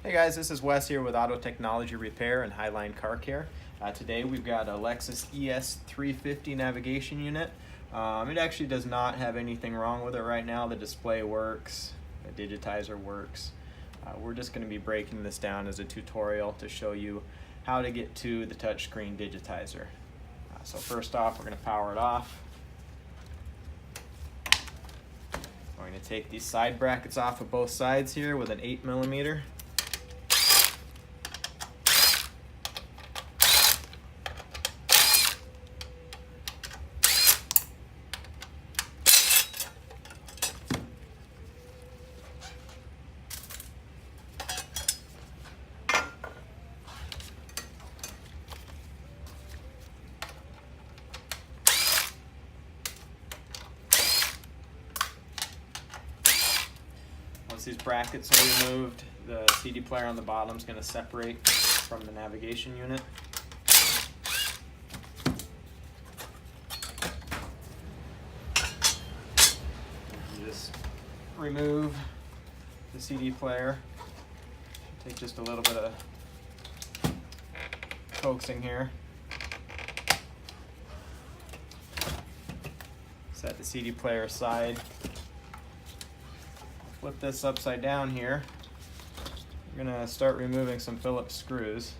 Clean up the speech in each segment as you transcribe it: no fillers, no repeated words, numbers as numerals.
Hey guys, this is Wes here with Auto Technology Repair and Highline Car Care. Today we've got a Lexus ES350 navigation unit. It actually does not have anything wrong with it right now. The display works, the Digitizer works. We're just going to be breaking this down as a tutorial to show you how to get to the touchscreen Digitizer. So first off, we're going to power it off. We're going to take these side brackets off of both sides here with an 8mm. Once these brackets are removed, the CD player on the bottom is going to separate from the navigation unit. You just remove the CD player. Take just a little bit of coaxing here. Set the CD player aside. Flip this upside down here. We're going to start removing some Phillips screws.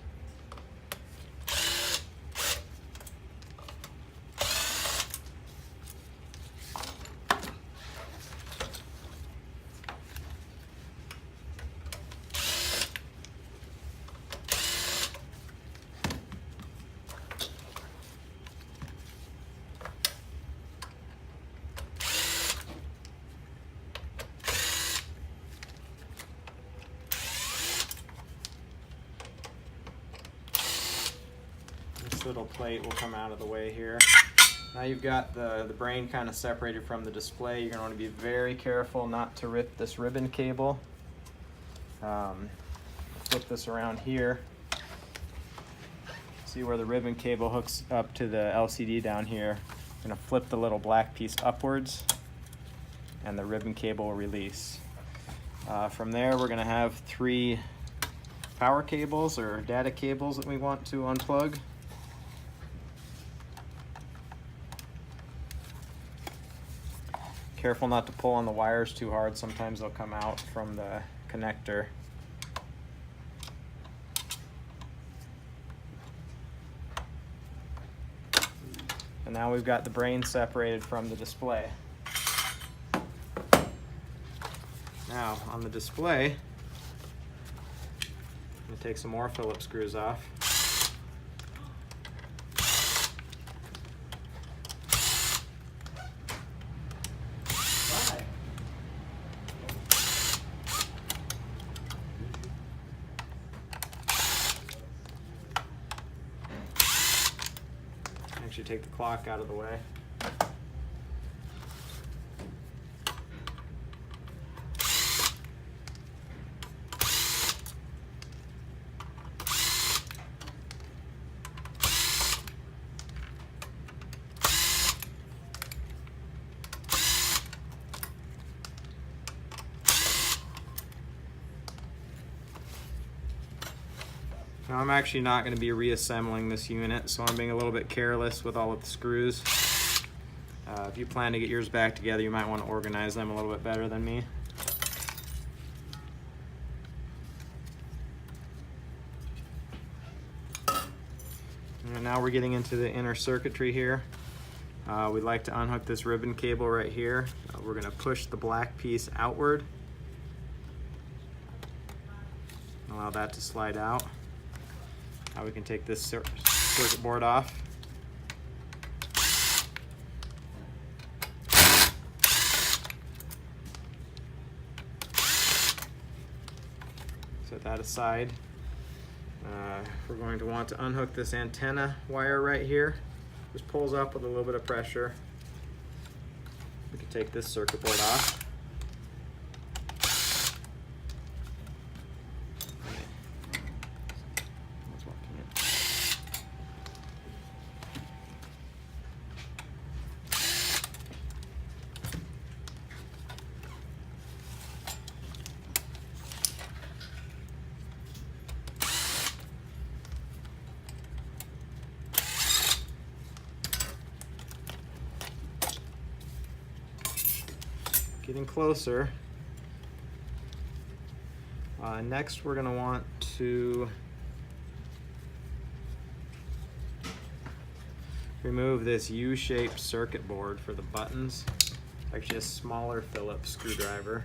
This little plate will come out of the way here. Now you've got the brain kind of separated from the display. You're going to want to be very careful not to rip this ribbon cable. Flip this around here. See where the ribbon cable hooks up to the LCD down here. I'm going to flip the little black piece upwards and the ribbon cable will release. From there we're going to have 3 power cables or data cables that we want to unplug. Careful not to pull on the wires too hard, sometimes they'll come out from the connector. And now we've got the brain separated from the display. Now on the display, I'm going to take some more Phillips screws off. Actually take the clock out of the way. Now I'm actually not going to be reassembling this unit, so I'm being a little bit careless with all of the screws. If you plan to get yours back together, you might want to organize them a little bit better than me. And now we're getting into the inner circuitry here. We'd like to unhook this ribbon cable right here. We're going to push the black piece outward. Allow that to slide out. Now we can take this circuit board off. Set that aside. We're going to want to unhook this antenna wire right here. Just pulls up with a little bit of pressure. We can take this circuit board off. Getting closer. Next, we're going to want to remove this U-shaped circuit board for the buttons. Actually, a smaller Phillips screwdriver.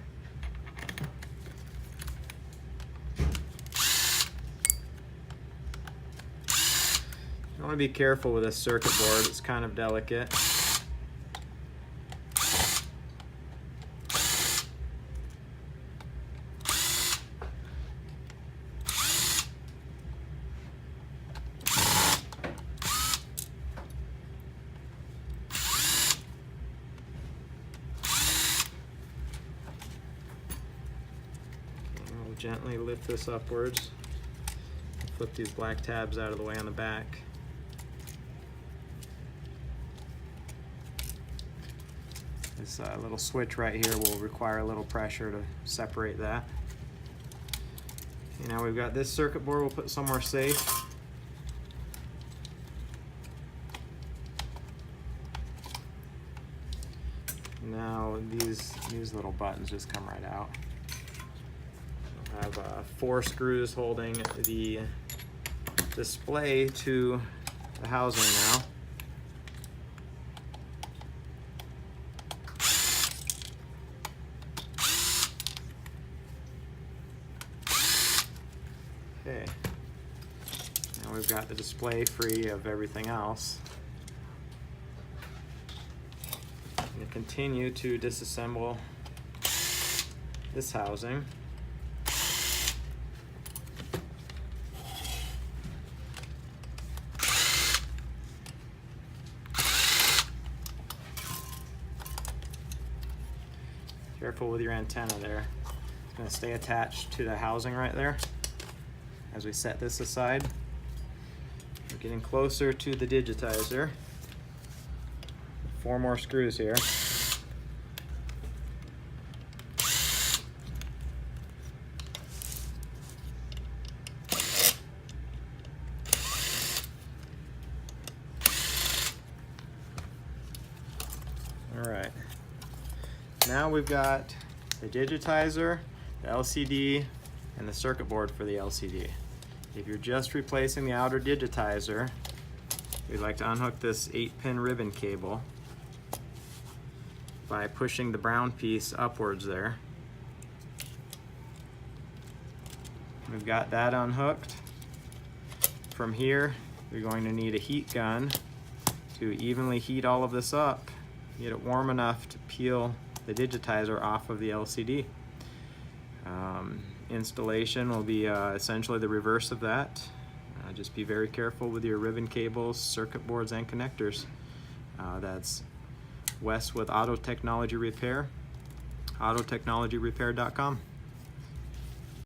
You want to be careful with this circuit board, it's kind of delicate. Gently lift this upwards. Flip these black tabs out of the way on the back. This little switch right here will require a little pressure to separate that. Okay, now we've got this circuit board we'll put somewhere safe. Now these little buttons just come right out. I have 4 screws holding the display to the housing now. Okay, now we've got the display free of everything else. I'm going to continue to disassemble this housing. Careful with your antenna there. It's going to stay attached to the housing right there as we set this aside. We're getting closer to the digitizer. 4 more screws here. All right. Now we've got the digitizer, the LCD, and the circuit board for the LCD. If you're just replacing the outer digitizer, we'd like to unhook this 8-pin ribbon cable by pushing the brown piece upwards there. We've got that unhooked. From here, you're going to need a heat gun to evenly heat all of this up, get it warm enough to peel the digitizer off of the LCD. Installation will be essentially the reverse of that. Just be very careful with your ribbon cables, circuit boards, and connectors. That's Wes with Auto Technology Repair, autotechnologyrepair.com.